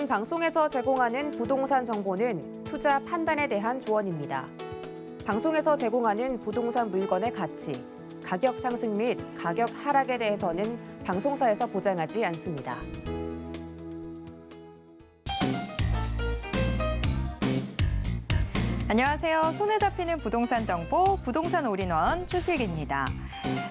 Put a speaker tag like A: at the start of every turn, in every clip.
A: 본 방송에서 제공하는 부동산 정보는 투자 판단에 대한 조언입니다. 방송에서 제공하는 부동산 물건의 가치, 가격 상승 및 가격 하락에 대해서는 방송사에서 보장하지 않습니다.
B: 안녕하세요. 손에 잡히는 부동산 정보, 부동산 올인원 최슬기입니다.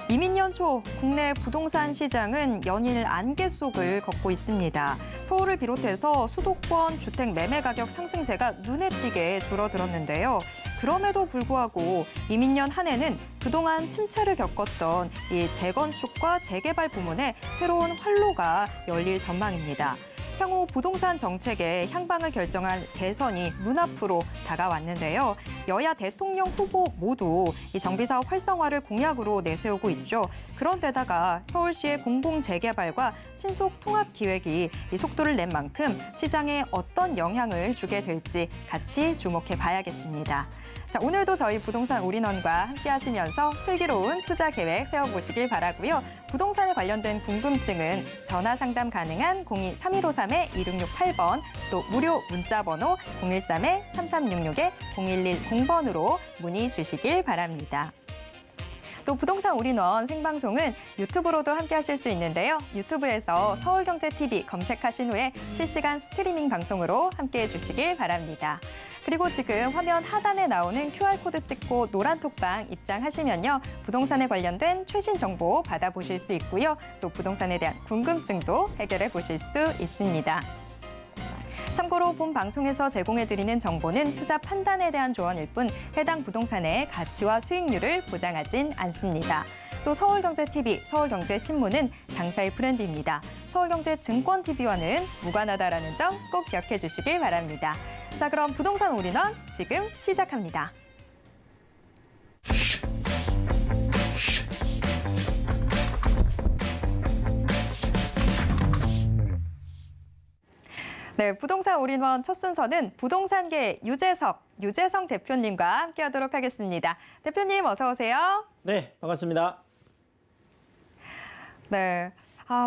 B: 이민 연초 국내 부동산 시장은 연일 안개 속을 걷고 있습니다. 서울을 비롯해서 수도권 주택 매매 가격 상승세가 눈에 띄게 줄어들었는데요. 그럼에도 불구하고 이민년 한 해는 그동안 침체를 겪었던 이 재건축과 재개발 부문에 새로운 활로가 열릴 전망입니다. 향후 부동산 정책의 향방을 결정할 대선이 눈앞으로 다가왔는데요. 여야 대통령 후보 모두 이 정비사업 활성화를 공약으로 내세우고 있죠. 그런데다가 서울시의 공공재개발과 신속통합기획이 이 속도를 낸 만큼 시장에 어떤 영향을 주게 될지 같이 주목해 봐야겠습니다. 자, 오늘도 저희 부동산 올인원과 함께 하시면서 슬기로운 투자 계획 세워보시길 바라고요. 부동산에 관련된 궁금증은 전화 상담 가능한 02-3153-2668번 또 무료 문자 번호 013-3366-0110번으로 문의 주시길 바랍니다. 또 부동산 올인원 생방송은 유튜브로도 함께 하실 수 있는데요. 유튜브에서 서울경제TV 검색하신 후에 실시간 스트리밍 방송으로 함께 해주시길 바랍니다. 그리고 지금 화면 하단에 나오는 QR코드 찍고 노란 톡방 입장하시면요. 부동산에 관련된 최신 정보 받아보실 수 있고요. 또 부동산에 대한 궁금증도 해결해 보실 수 있습니다. 참고로 본 방송에서 제공해드리는 정보는 투자 판단에 대한 조언일 뿐 해당 부동산의 가치와 수익률을 보장하진 않습니다. 또 서울경제TV, 서울경제신문은 당사의 브랜드입니다. 서울경제증권TV와는 무관하다라는 점 꼭 기억해 주시길 바랍니다. 자, 그럼 부동산 올인원 지금 시작합니다. 네, 부동산 올인원 첫 순서는 부동산계 유재성 대표님과 함께하도록 하겠습니다. 대표님 어서 오세요.
C: 네, 반갑습니다.
B: 네.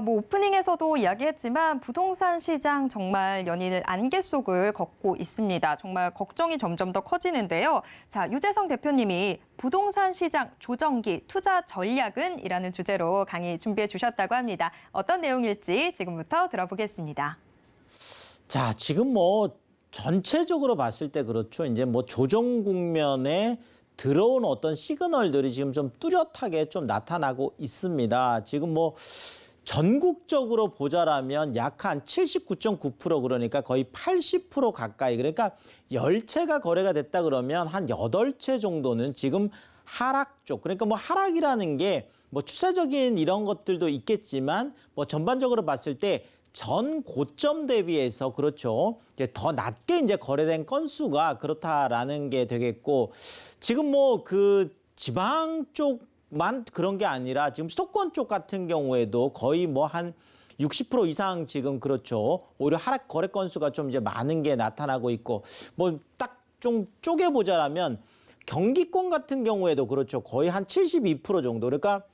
B: 오프닝에서도 이야기했지만 부동산 시장 정말 연일 안개 속을 걷고 있습니다. 정말 걱정이 점점 더 커지는데요. 자, 유재성 대표님이 부동산 시장 조정기 투자 전략은 이라는 주제로 강의 준비해 주셨다고 합니다. 어떤 내용일지 지금부터 들어보겠습니다.
C: 자, 지금 전체적으로 봤을 때 그렇죠. 이제 조정 국면에 들어온 어떤 시그널들이 지금 좀 뚜렷하게 좀 나타나고 있습니다. 지금 전국적으로 보자라면 약 한 79.9% 그러니까 거의 80% 가까이 그러니까 10채가 거래가 됐다 그러면 한 8채 정도는 지금 하락 쪽 그러니까 하락이라는 게 추세적인 이런 것들도 있겠지만 전반적으로 봤을 때 전 고점 대비해서 그렇죠. 이제 더 낮게 이제 거래된 건수가 그렇다라는 게 되겠고 지금 그 지방 쪽만 그런 게 아니라 지금 수도권 쪽 같은 경우에도 거의 한 60% 이상 지금 그렇죠. 오히려 하락 거래 건수가 좀 이제 많은 게 나타나고 있고 딱 좀 쪼개보자라면 경기권 같은 경우에도 그렇죠. 거의 한 72% 정도 그러니까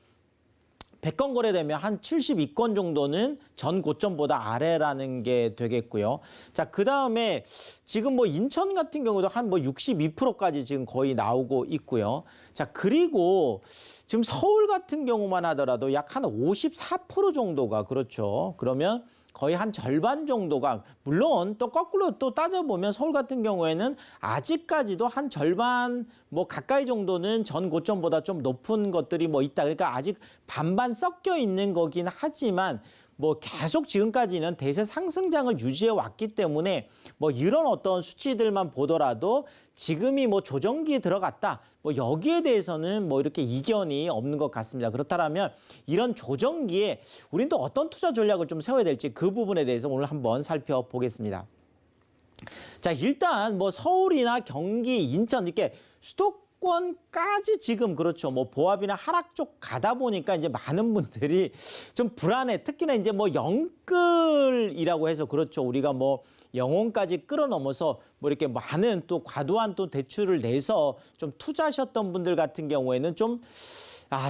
C: 100건 거래되면 한 72건 정도는 전 고점보다 아래라는 게 되겠고요. 자, 그다음에 지금 인천 같은 경우도 한 62%까지 지금 거의 나오고 있고요. 자, 그리고 지금 서울 같은 경우만 하더라도 약 한 54% 정도가 그렇죠. 그러면 거의 한 절반 정도가 물론 또 거꾸로 또 따져보면 서울 같은 경우에는 아직까지도 한 절반 가까이 정도는 전 고점보다 좀 높은 것들이 있다. 그러니까 아직 반반 섞여 있는 거긴 하지만 계속 지금까지는 대세 상승장을 유지해 왔기 때문에 이런 어떤 수치들만 보더라도 지금이 조정기에 들어갔다. 여기에 대해서는 이렇게 이견이 없는 것 같습니다. 그렇다면 이런 조정기에 우린 또 어떤 투자 전략을 좀 세워야 될지 그 부분에 대해서 오늘 한번 살펴보겠습니다. 자, 일단 서울이나 경기, 인천 이렇게 수도권까지 지금 그렇죠. 보합이나 하락 쪽 가다 보니까 이제 많은 분들이 좀 불안해. 특히나 이제 영끌이라고 해서 그렇죠. 우리가 영혼까지 끌어넘어서 이렇게 많은 또 과도한 또 대출을 내서 좀 투자하셨던 분들 같은 경우에는 좀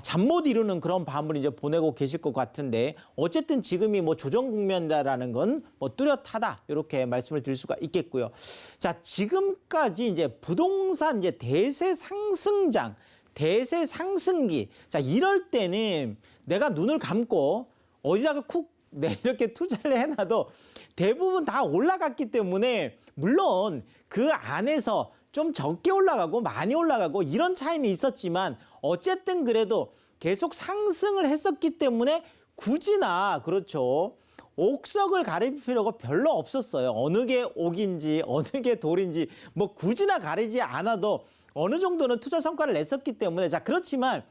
C: 잠 못 이루는 그런 밤을 이제 보내고 계실 것 같은데 어쨌든 지금이 뭐 조정 국면이라는 건 뭐 뚜렷하다 이렇게 말씀을 드릴 수가 있겠고요. 자, 지금까지 이제 부동산 이제 대세 상승장, 대세 상승기. 자, 이럴 때는 내가 눈을 감고 어디다가 쿡 이렇게 투자를 해놔도 대부분 다 올라갔기 때문에 물론 그 안에서 좀 적게 올라가고 많이 올라가고 이런 차이는 있었지만 어쨌든 그래도 계속 상승을 했었기 때문에 굳이나 그렇죠. 옥석을 가릴 필요가 별로 없었어요. 어느 게 옥인지 어느 게 돌인지 뭐 굳이나 가리지 않아도 어느 정도는 투자 성과를 냈었기 때문에 자 그렇지만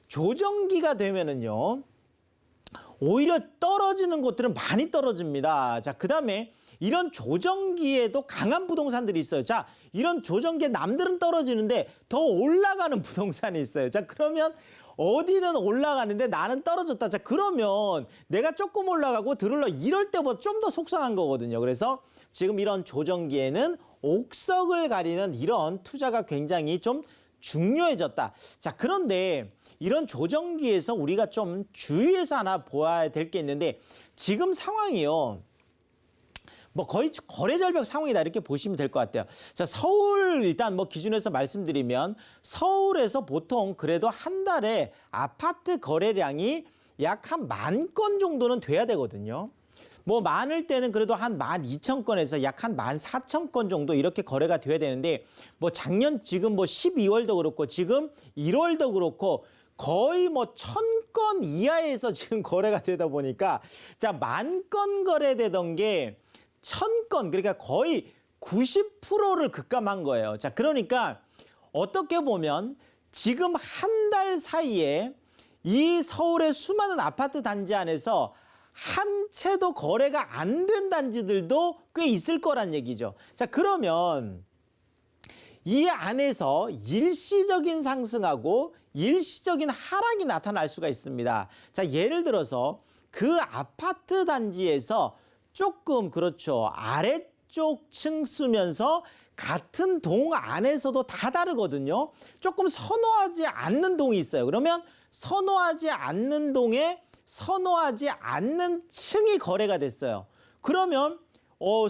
C: 조정기가 되면은요. 오히려 떨어지는 곳들은 많이 떨어집니다. 자, 그다음에 이런 조정기에도 강한 부동산들이 있어요. 자, 이런 조정기에 남들은 떨어지는데 더 올라가는 부동산이 있어요. 자, 그러면 어디는 올라가는데 나는 떨어졌다. 자, 그러면 내가 조금 올라가고 들을러 이럴 때보다 좀 더 속상한 거거든요. 그래서 지금 이런 조정기에는 옥석을 가리는 이런 투자가 굉장히 좀 중요해졌다. 자, 그런데 이런 조정기에서 우리가 좀 주의해서 하나 보아야 될 게 있는데 지금 상황이요. 뭐 거의 거래절벽 상황이다 이렇게 보시면 될 것 같아요. 자, 서울 일단 뭐 기준에서 말씀드리면 서울에서 보통 그래도 한 달에 아파트 거래량이 약 한 10,000건 정도는 돼야 되거든요. 뭐 많을 때는 그래도 한 12,000건에서 약 한 14,000건 정도 이렇게 거래가 돼야 되는데 뭐 작년 지금 뭐 12월도 그렇고 지금 1월도 그렇고 거의 뭐 1,000건 이하에서 지금 거래가 되다 보니까 자, 10,000건 거래되던 게 1,000건 그러니까 거의 90%를 급감한 거예요. 자, 그러니까 어떻게 보면 지금 한 달 사이에 이 서울의 수많은 아파트 단지 안에서 한 채도 거래가 안 된 단지들도 꽤 있을 거란 얘기죠. 자, 그러면 이 안에서 일시적인 상승하고 일시적인 하락이 나타날 수가 있습니다. 자, 예를 들어서 그 아파트 단지에서 조금 그렇죠. 아래쪽 층 쓰면서 같은 동 안에서도 다 다르거든요. 조금 선호하지 않는 동이 있어요. 그러면 선호하지 않는 동에 선호하지 않는 층이 거래가 됐어요. 그러면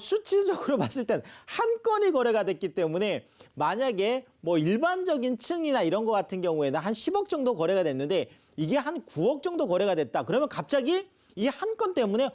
C: 수치적으로 봤을 땐 한 건이 거래가 됐기 때문에 만약에 뭐 일반적인 층이나 이런 거 같은 경우에는 한 10억 정도 거래가 됐는데 이게 한 9억 정도 거래가 됐다. 그러면 갑자기 이 한 건 때문에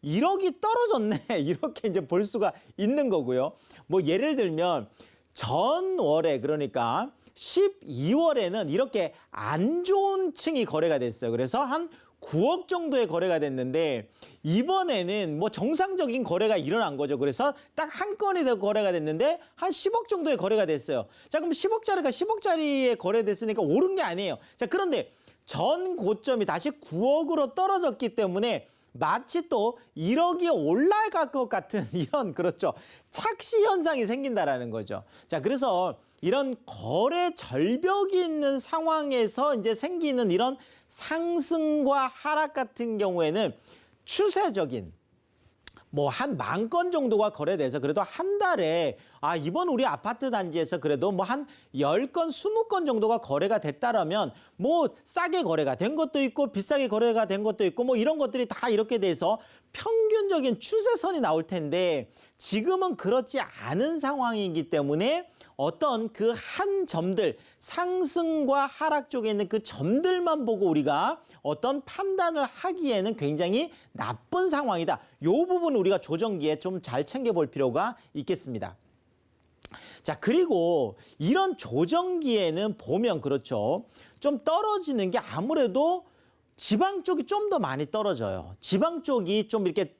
C: 1억이 떨어졌네. 이렇게 이제 볼 수가 있는 거고요. 뭐 예를 들면 전월에 그러니까 12월에는 이렇게 안 좋은 층이 거래가 됐어요. 그래서 한 9억 정도의 거래가 됐는데 이번에는 뭐 정상적인 거래가 일어난 거죠. 그래서 딱 한 건이 더 거래가 됐는데 한 10억 정도의 거래가 됐어요. 자, 그럼 10억짜리가 10억짜리에 거래됐으니까 오른 게 아니에요. 자, 그런데 전 고점이 다시 9억으로 떨어졌기 때문에 마치 또 1억이 올라갈 것 같은 이런 그렇죠. 착시 현상이 생긴다라는 거죠. 자, 그래서 이런 거래 절벽이 있는 상황에서 이제 생기는 이런 상승과 하락 같은 경우에는 추세적인 뭐 한 10,000건 정도가 거래돼서 그래도 한 달에 이번 우리 아파트 단지에서 그래도 뭐 한 10건, 20건 정도가 거래가 됐다라면 뭐 싸게 거래가 된 것도 있고 비싸게 거래가 된 것도 있고 뭐 이런 것들이 다 이렇게 돼서 평균적인 추세선이 나올 텐데 지금은 그렇지 않은 상황이기 때문에 어떤 그 한 점들 상승과 하락 쪽에 있는 그 점들만 보고 우리가 어떤 판단을 하기에는 굉장히 나쁜 상황이다. 이 부분 우리가 조정기에 좀 잘 챙겨볼 필요가 있겠습니다. 자, 그리고 이런 조정기에는 보면 그렇죠. 좀 떨어지는 게 아무래도 지방 쪽이 좀 더 많이 떨어져요. 지방 쪽이 좀 이렇게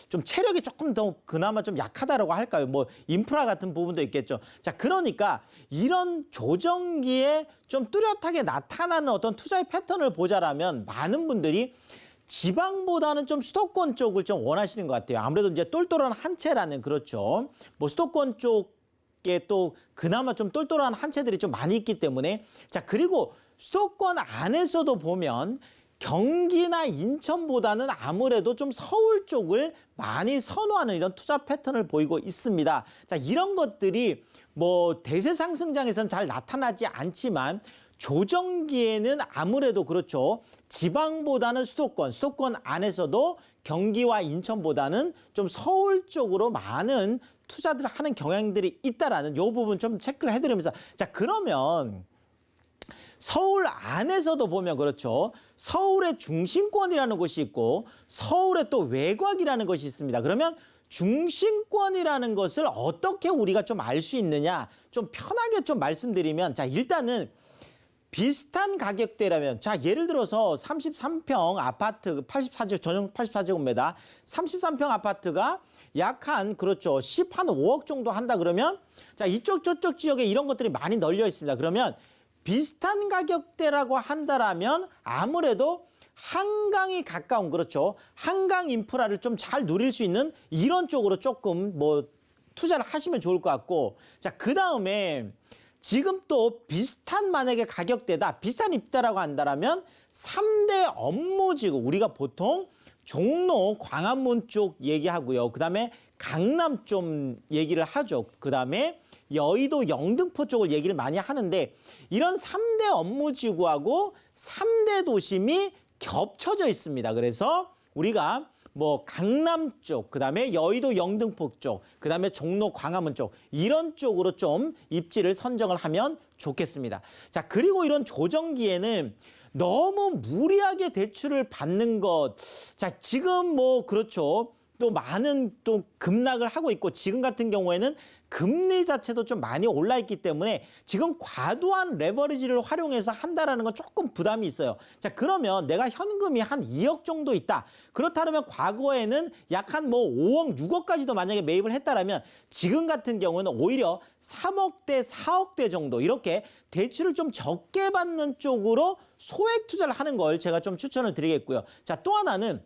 C: 좀 체력이 조금 더 그나마 좀 약하다라고 할까요? 뭐 인프라 같은 부분도 있겠죠. 자, 그러니까 이런 조정기에 좀 뚜렷하게 나타나는 어떤 투자의 패턴을 보자라면 많은 분들이 지방보다는 좀 수도권 쪽을 좀 원하시는 것 같아요. 아무래도 이제 똘똘한 한 채라는 그렇죠. 뭐 수도권 쪽에 또 그나마 좀 똘똘한 한 채들이 좀 많이 있기 때문에 자, 그리고 수도권 안에서도 보면 경기나 인천보다는 아무래도 좀 서울 쪽을 많이 선호하는 이런 투자 패턴을 보이고 있습니다. 자, 이런 것들이 뭐 대세 상승장에서는 잘 나타나지 않지만 조정기에는 아무래도 그렇죠. 지방보다는 수도권 안에서도 경기와 인천보다는 좀 서울 쪽으로 많은 투자들을 하는 경향들이 있다라는 요 부분 좀 체크를 해드리면서 자 그러면 서울 안에서도 보면 그렇죠. 서울의 중심권이라는 곳이 있고 서울의 또 외곽이라는 것이 있습니다. 그러면 중심권이라는 것을 어떻게 우리가 좀 알 수 있느냐 좀 편하게 좀 말씀드리면 자 일단은 비슷한 가격대라면 자 예를 들어서 33평 아파트 84제곱 전용 84제곱미터 33평 아파트가 약 한 그렇죠 5억 정도 한다 그러면 자 이쪽 저쪽 지역에 이런 것들이 많이 널려 있습니다. 그러면 비슷한 가격대라고 한다라면 아무래도 한강이 가까운 그렇죠 한강 인프라를 좀 잘 누릴 수 있는 이런 쪽으로 조금 뭐 투자를 하시면 좋을 것 같고 자 그다음에 지금 또 비슷한 만약에 가격대다 비슷한 입대라고 한다라면 3대 업무지구 우리가 보통 종로 광화문 쪽 얘기하고요. 그다음에 강남 좀 얘기를 하죠. 그다음에 여의도 영등포 쪽을 얘기를 많이 하는데 이런 3대 업무지구하고 3대 도심이 겹쳐져 있습니다. 그래서 우리가 뭐 강남 쪽, 그다음에 여의도 영등포 쪽, 그다음에 종로 광화문 쪽 이런 쪽으로 좀 입지를 선정을 하면 좋겠습니다. 자, 그리고 이런 조정기에는 너무 무리하게 대출을 받는 것. 자, 지금 뭐 그렇죠. 또 많은 또 급락을 하고 있고 지금 같은 경우에는 금리 자체도 좀 많이 올라 있기 때문에 지금 과도한 레버리지를 활용해서 한다라는 건 조금 부담이 있어요. 자, 그러면 내가 현금이 한 2억 정도 있다. 그렇다면 과거에는 약 한 뭐 5억, 6억까지도 만약에 매입을 했다라면 지금 같은 경우는 오히려 3억대, 4억대 정도 이렇게 대출을 좀 적게 받는 쪽으로 소액 투자를 하는 걸 제가 좀 추천을 드리겠고요. 자, 또 하나는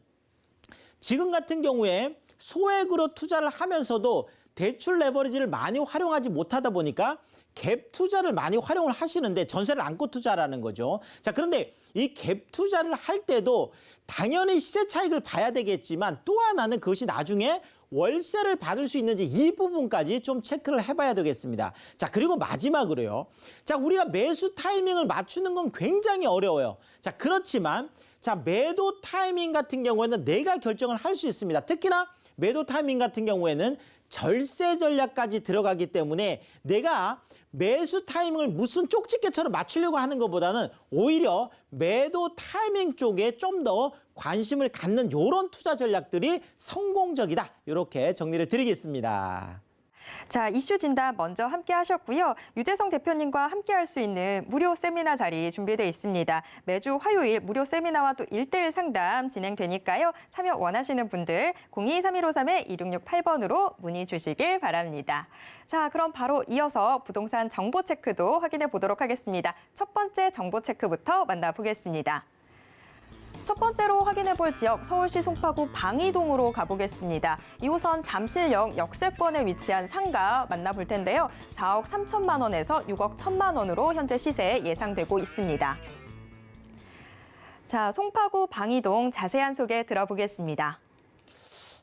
C: 지금 같은 경우에 소액으로 투자를 하면서도 대출 레버리지를 많이 활용하지 못하다 보니까 갭 투자를 많이 활용을 하시는데 전세를 안고 투자라는 거죠. 자, 그런데 이 갭 투자를 할 때도 당연히 시세 차익을 봐야 되겠지만 또 하나는 그것이 나중에 월세를 받을 수 있는지 이 부분까지 좀 체크를 해봐야 되겠습니다. 자, 그리고 마지막으로요. 자, 우리가 매수 타이밍을 맞추는 건 굉장히 어려워요. 자, 그렇지만 자, 매도 타이밍 같은 경우에는 내가 결정을 할 수 있습니다. 특히나 매도 타이밍 같은 경우에는 절세 전략까지 들어가기 때문에 내가 매수 타이밍을 무슨 쪽집게처럼 맞추려고 하는 것보다는 오히려 매도 타이밍 쪽에 좀 더 관심을 갖는 이런 투자 전략들이 성공적이다. 이렇게 정리를 드리겠습니다.
B: 자, 이슈 진단 먼저 함께 하셨고요. 유재성 대표님과 함께 할 수 있는 무료 세미나 자리 준비되어 있습니다. 매주 화요일 무료 세미나와 또 1:1 상담 진행되니까요. 참여 원하시는 분들 02-3153-2668번으로 문의 주시길 바랍니다. 자, 그럼 바로 이어서 부동산 정보 체크도 확인해 보도록 하겠습니다. 첫 번째 정보 체크부터 만나보겠습니다. 첫 번째로 확인해 볼 지역 서울시 송파구 방이동으로 가보겠습니다. 2호선 잠실역 역세권에 위치한 상가 만나볼 텐데요. 4억 3천만 원에서 6억 1천만 원으로 현재 시세 예상되고 있습니다. 자, 송파구 방이동 자세한 소개 들어보겠습니다.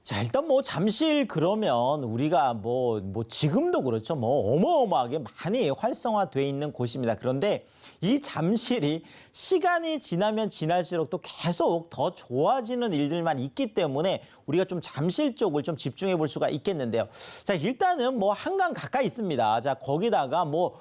C: 자, 일단 뭐 잠실 그러면 우리가 뭐 지금도 그렇죠. 뭐 어마어마하게 많이 활성화돼 있는 곳입니다. 그런데 이 잠실이 시간이 지나면 지날수록 또 계속 더 좋아지는 일들만 있기 때문에 우리가 좀 잠실 쪽을 좀 집중해 볼 수가 있겠는데요. 자, 일단은 뭐 한강 가까이 있습니다. 자, 거기다가 뭐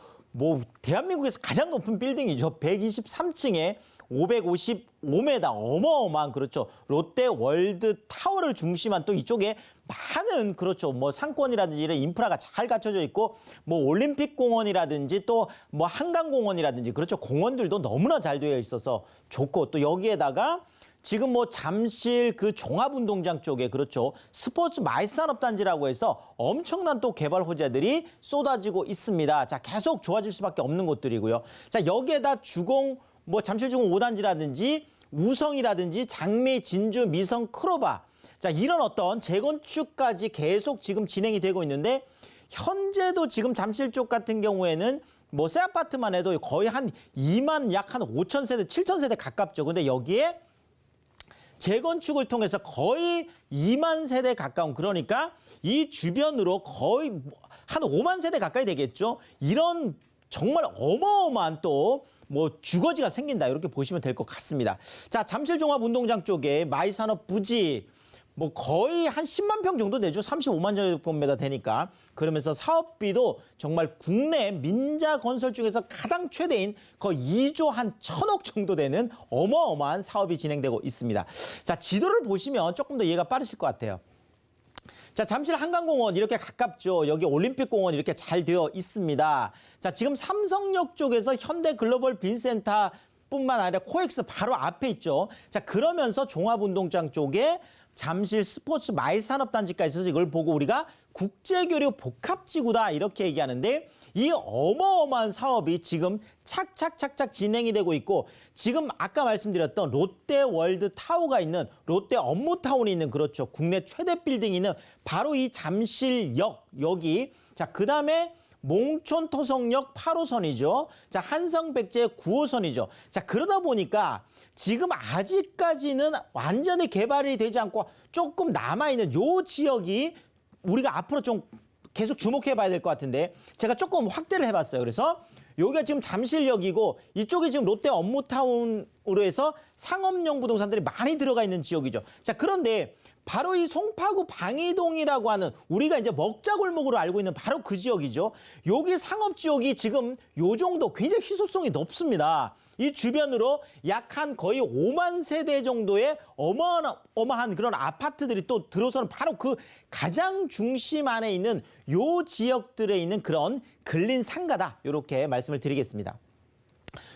C: 대한민국에서 가장 높은 빌딩이죠. 123층에 555m 어마어마한 그렇죠. 롯데 월드 타워를 중심한 또 이쪽에 많은 그렇죠. 뭐 상권이라든지 이런 인프라가 잘 갖춰져 있고 뭐 올림픽 공원이라든지 또 뭐 한강 공원이라든지 그렇죠. 공원들도 너무나 잘 되어 있어서 좋고 또 여기에다가 지금 뭐 잠실 그 종합운동장 쪽에 그렇죠. 스포츠 마이산업단지라고 해서 엄청난 또 개발 호재들이 쏟아지고 있습니다. 자, 계속 좋아질 수밖에 없는 곳들이고요. 자, 여기에다 주공 뭐 잠실주공 5단지라든지 우성이라든지 장미, 진주, 미성, 크로바 자 이런 어떤 재건축까지 계속 지금 진행이 되고 있는데 현재도 지금 잠실 쪽 같은 경우에는 뭐 새 아파트만 해도 거의 한 2만 약 한 5천 세대, 7천 세대 가깝죠. 근데 여기에 재건축을 통해서 거의 2만 세대 가까운 그러니까 이 주변으로 거의 한 5만 세대 가까이 되겠죠. 이런 정말 어마어마한 또 뭐 주거지가 생긴다 이렇게 보시면 될 것 같습니다. 자, 잠실종합운동장 쪽에 마이산업 부지 뭐 거의 한 10만 평 정도 되죠. 35만 제곱미터 되니까. 그러면서 사업비도 정말 국내 민자 건설 중에서 가장 최대인 거의 2조 한 1,000억 정도 되는 어마어마한 사업이 진행되고 있습니다. 자, 지도를 보시면 조금 더 이해가 빠르실 것 같아요. 자, 잠실 한강공원 이렇게 가깝죠. 여기 올림픽공원 이렇게 잘 되어 있습니다. 자, 지금 삼성역 쪽에서 현대글로벌 빈센터 뿐만 아니라 코엑스 바로 앞에 있죠. 자, 그러면서 종합운동장 쪽에 잠실 스포츠 마을산업단지까지 있어서 이걸 보고 우리가 국제교류 복합지구다 이렇게 얘기하는데 이 어마어마한 사업이 지금 착착착착 진행이 되고 있고 지금 아까 말씀드렸던 롯데월드타워가 있는 롯데 업무타운이 있는 그렇죠. 국내 최대 빌딩이 있는 바로 이 잠실역 여기 자 그다음에 몽촌토성역 8호선이죠. 자 한성백제 9호선이죠. 자 그러다 보니까 지금 아직까지는 완전히 개발이 되지 않고 조금 남아있는 요 지역이 우리가 앞으로 좀 계속 주목해 봐야 될 것 같은데 제가 조금 확대를 해봤어요. 그래서 여기가 지금 잠실역이고 이쪽이 지금 롯데 업무타운으로 해서 상업용 부동산들이 많이 들어가 있는 지역이죠. 자, 그런데 바로 이 송파구 방이동이라고 하는 우리가 이제 먹자골목으로 알고 있는 바로 그 지역이죠. 여기 상업지역이 지금 요 정도 굉장히 희소성이 높습니다. 이 주변으로 약 한 거의 5만 세대 정도의 어마어마한 그런 아파트들이 또 들어서는 바로 그 가장 중심 안에 있는 요 지역들에 있는 그런 근린 상가다. 이렇게 말씀을 드리겠습니다.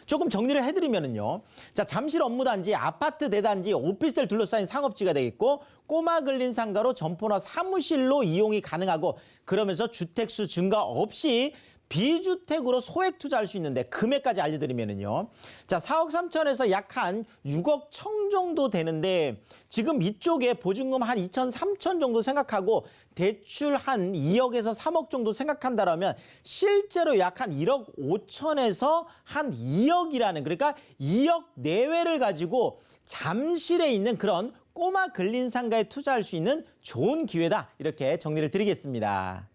C: 조금 정리를 해드리면은요. 자, 잠실 업무단지, 아파트 대단지, 오피스텔 둘러싸인 상업지가 되겠고 꼬마 근린 상가로 점포나 사무실로 이용이 가능하고 그러면서 주택수 증가 없이 비주택으로 소액 투자할 수 있는데 금액까지 알려드리면은요. 자, 4억 3천에서 약 한 6억 청 정도 되는데 지금 이쪽에 보증금 한 2천, 3천 정도 생각하고 대출 한 2억에서 3억 정도 생각한다라면 실제로 약 한 1억 5천에서 한 2억이라는 그러니까 2억 내외를 가지고 잠실에 있는 그런 꼬마 근린 상가에 투자할 수 있는 좋은 기회다. 이렇게 정리를 드리겠습니다.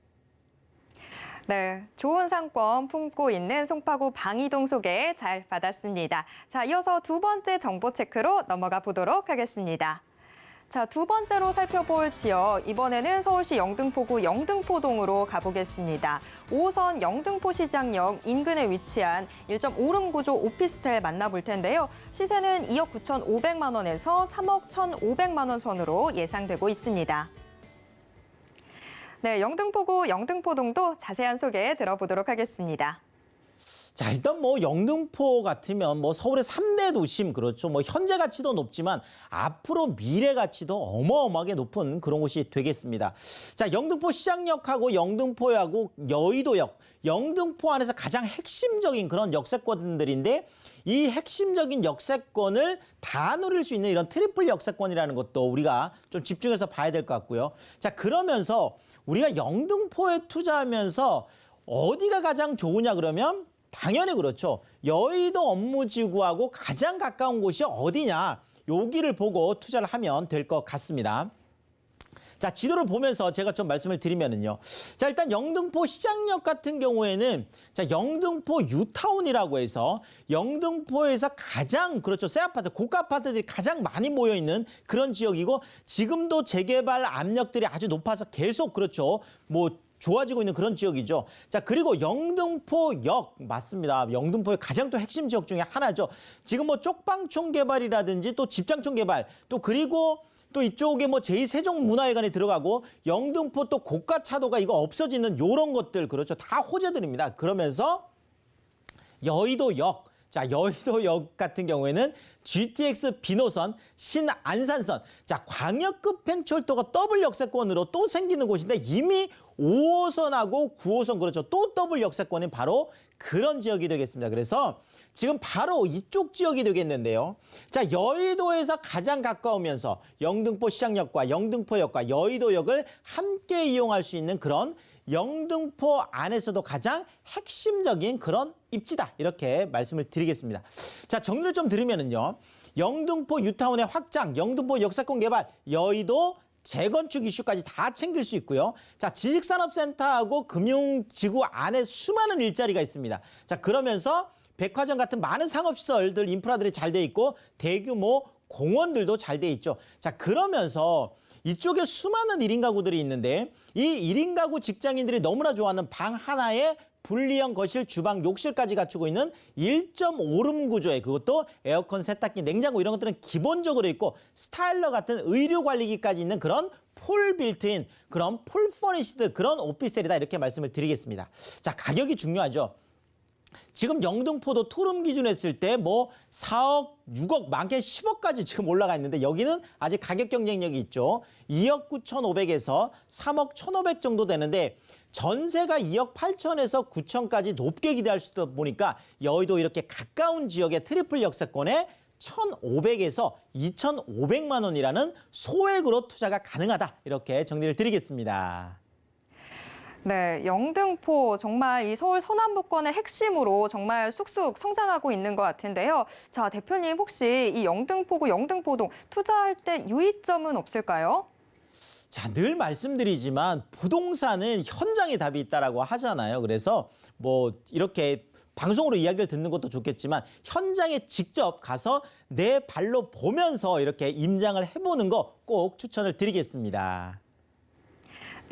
B: 네, 좋은 상권 품고 있는 송파구 방이동 소개 잘 받았습니다. 자, 이어서 두 번째 정보 체크로 넘어가 보도록 하겠습니다. 자, 두 번째로 살펴볼 지역, 이번에는 서울시 영등포구 영등포동으로 가보겠습니다. 5호선 영등포시장역 인근에 위치한 1.5룸 구조 오피스텔 만나볼 텐데요. 시세는 2억 9,500만 원에서 3억 1,500만 원 선으로 예상되고 있습니다. 네, 영등포구 영등포동도 자세한 소개 들어보도록 하겠습니다.
C: 자, 일단 뭐 영등포 같으면 뭐 서울의 3대 도심 그렇죠. 뭐 현재 가치도 높지만 앞으로 미래 가치도 어마어마하게 높은 그런 곳이 되겠습니다. 자, 영등포 시장역하고 영등포역하고 여의도역, 영등포 안에서 가장 핵심적인 그런 역세권들인데 이 핵심적인 역세권을 다 누릴 수 있는 이런 트리플 역세권이라는 것도 우리가 좀 집중해서 봐야 될 것 같고요. 자, 그러면서 우리가 영등포에 투자하면서 어디가 가장 좋으냐 그러면 당연히 그렇죠. 여의도 업무지구하고 가장 가까운 곳이 어디냐 여기를 보고 투자를 하면 될 것 같습니다. 자, 지도를 보면서 제가 좀 말씀을 드리면은요. 자, 일단 영등포 시장역 같은 경우에는 자, 영등포 유타운이라고 해서 영등포에서 가장 그렇죠. 새 아파트, 고가 아파트들이 가장 많이 모여 있는 그런 지역이고 지금도 재개발 압력들이 아주 높아서 계속 그렇죠. 뭐 좋아지고 있는 그런 지역이죠. 자, 그리고 영등포역 맞습니다. 영등포의 가장 또 핵심 지역 중에 하나죠. 지금 뭐 쪽방촌 개발이라든지 또 집장촌 개발 또 그리고 또 이쪽에 뭐 제2세종문화회관이 들어가고 영등포 또 고가차도가 이거 없어지는 요런 것들 그렇죠. 다 호재들입니다. 그러면서 여의도역. 자, 여의도역 같은 경우에는 GTX 비노선, 신안산선. 자, 광역급 팽철도가 더블 역세권으로 또 생기는 곳인데 이미 5호선하고 9호선 그렇죠. 또 더블 역세권인 바로 그런 지역이 되겠습니다. 그래서 지금 바로 이쪽 지역이 되겠는데요. 자, 여의도에서 가장 가까우면서 영등포 시장역과 영등포역과 여의도역을 함께 이용할 수 있는 그런 영등포 안에서도 가장 핵심적인 그런 입지다. 이렇게 말씀을 드리겠습니다. 자, 정리를 좀 드리면은요. 영등포 유타운의 확장, 영등포 역세권 개발, 여의도 재건축 이슈까지 다 챙길 수 있고요. 자, 지식산업센터하고 금융지구 안에 수많은 일자리가 있습니다. 자, 그러면서 백화점 같은 많은 상업시설들, 인프라들이 잘 돼 있고 대규모 공원들도 잘 돼 있죠. 자, 그러면서 이쪽에 수많은 1인 가구들이 있는데 이 1인 가구 직장인들이 너무나 좋아하는 방 하나에 분리형 거실, 주방, 욕실까지 갖추고 있는 1.5룸 구조의 그것도 에어컨, 세탁기, 냉장고 이런 것들은 기본적으로 있고 스타일러 같은 의류 관리기까지 있는 그런 풀 빌트인 그런 풀 퍼니시드 그런 오피스텔이다 이렇게 말씀을 드리겠습니다. 자, 가격이 중요하죠. 지금 영등포도 투룸 기준 했을 때 뭐 4억, 6억, 많게 10억까지 지금 올라가 있는데 여기는 아직 가격 경쟁력이 있죠. 2억 9,500에서 3억 1,500 정도 되는데 전세가 2억 8천에서 9천까지 높게 기대할 수도 보니까 여의도 이렇게 가까운 지역의 트리플 역세권에 1,500에서 2,500만 원이라는 소액으로 투자가 가능하다 이렇게 정리를 드리겠습니다.
B: 네, 영등포 정말 이 서울 서남부권의 핵심으로 정말 쑥쑥 성장하고 있는 것 같은데요. 자, 대표님 혹시 이 영등포구 영등포동 투자할 때 유의점은 없을까요?
C: 자, 늘 말씀드리지만 부동산은 현장에 답이 있다라고 하잖아요. 그래서 뭐 이렇게 방송으로 이야기를 듣는 것도 좋겠지만 현장에 직접 가서 내 발로 보면서 이렇게 임장을 해보는 거 꼭 추천을 드리겠습니다.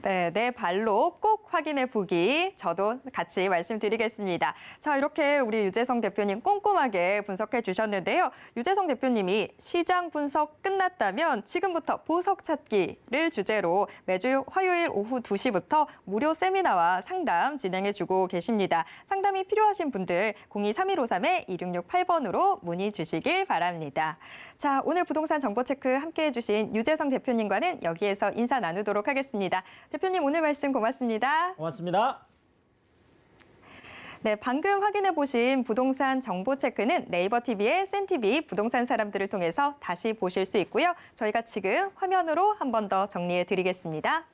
B: 네, 내 발로 꼭 확인해 보기 저도 같이 말씀드리겠습니다. 자, 이렇게 우리 유재성 대표님 꼼꼼하게 분석해 주셨는데요. 유재성 대표님이 시장 분석 끝났다면 지금부터 보석 찾기를 주제로 매주 화요일 오후 2시부터 무료 세미나와 상담 진행해 주고 계십니다. 상담이 필요하신 분들 023153-2668번으로 문의 주시길 바랍니다. 자, 오늘 부동산 정보체크 함께해 주신 유재성 대표님과는 여기에서 인사 나누도록 하겠습니다. 대표님 오늘 말씀 고맙습니다.
C: 고맙습니다.
B: 네, 방금 확인해 보신 부동산 정보 체크는 네이버 TV의 센TV 부동산 사람들을 통해서 다시 보실 수 있고요. 저희가 지금 화면으로 한 번 더 정리해 드리겠습니다.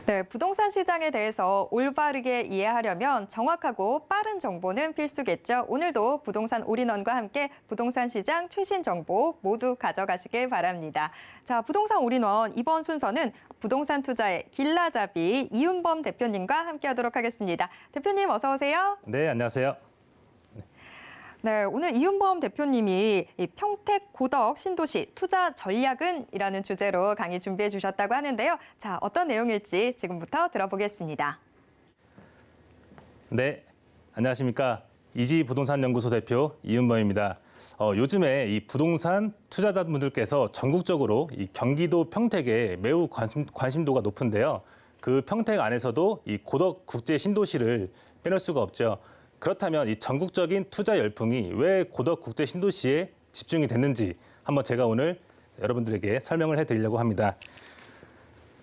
B: 네, 부동산 시장에 대해서 올바르게 이해하려면 정확하고 빠른 정보는 필수겠죠. 오늘도 부동산 올인원과 함께 부동산 시장 최신 정보 모두 가져가시길 바랍니다. 자, 부동산 올인원 이번 순서는 부동산 투자의 길라잡이 이윤범 대표님과 함께하도록 하겠습니다. 대표님 어서 오세요.
D: 네, 안녕하세요.
B: 네, 오늘 이윤범 대표님이 이 평택 고덕 신도시 투자 전략은이라는 주제로 강의 준비해 주셨다고 하는데요. 자, 어떤 내용일지 지금부터 들어보겠습니다.
D: 네, 안녕하십니까. 이지 부동산 연구소 대표 이윤범입니다. 요즘에 이 부동산 투자자분들께서 전국적으로 이 경기도 평택에 매우 관심도가 높은데요. 그 평택 안에서도 이 고덕 국제 신도시를 빼놓을 수가 없죠. 그렇다면 이 전국적인 투자 열풍이 왜 고덕 국제 신도시에 집중이 됐는지 한번 제가 오늘 여러분들에게 설명을 해드리려고 합니다.